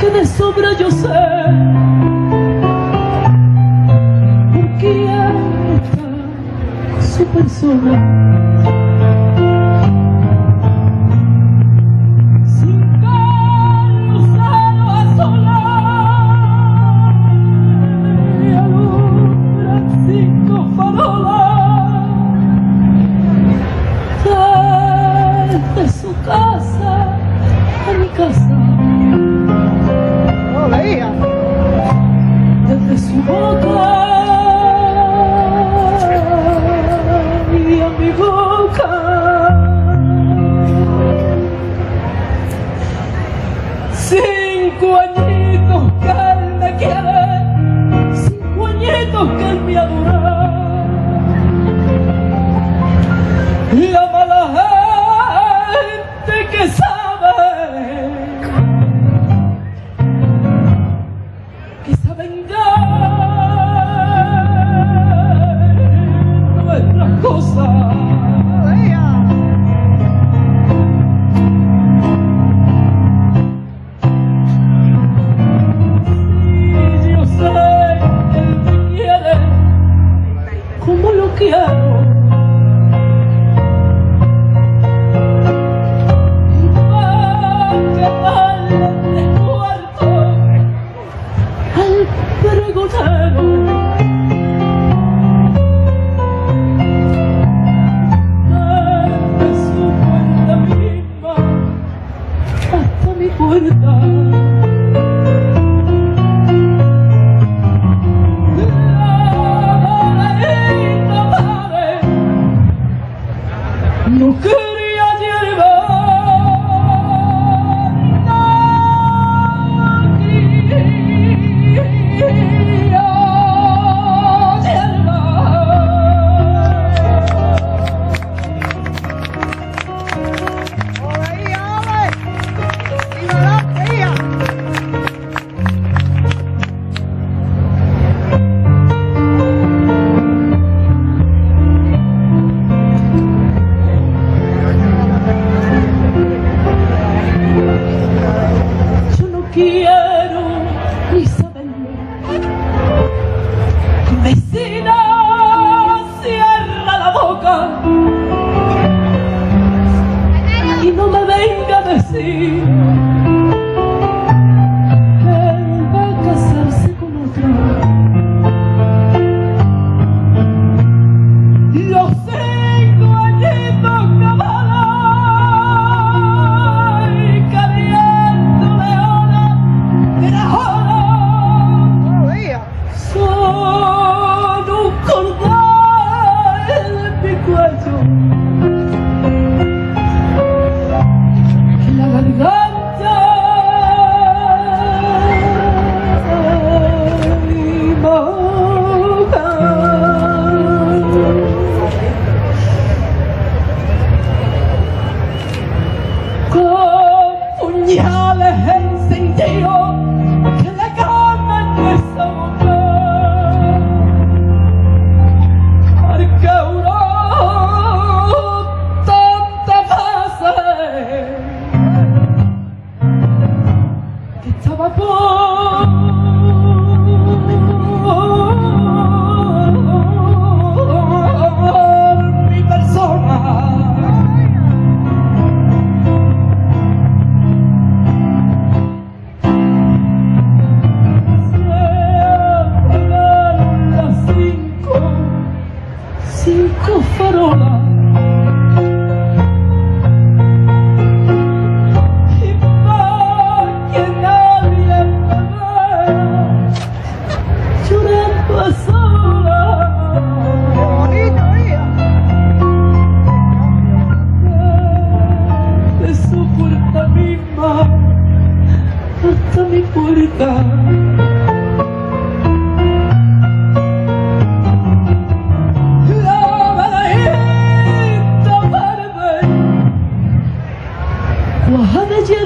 que de sobra yo sé por quién está su persona. Desde su boca y a mi boca, 5 añitos que él me quiere, 5 añitos que él me adora. La mala gente que sabe cosa. Si yo sé que él me quiere como lo quiero, y va a quedarle de muerto al pregonero. Puerta. La madre no quería llevar, no quería quiero ni saberlo. Vecina, cierra la boca y no me venga a decir que él va a casarse con otra. Los 5 añitos que son un cordal en mi cuello, en la garganta y boca, con puñales encendidos que le ganan esa boca. Estaba por mi persona. Se apagaron las 5 farolas. Hasta mi puerta. La balaíta verde cuaja de hielo.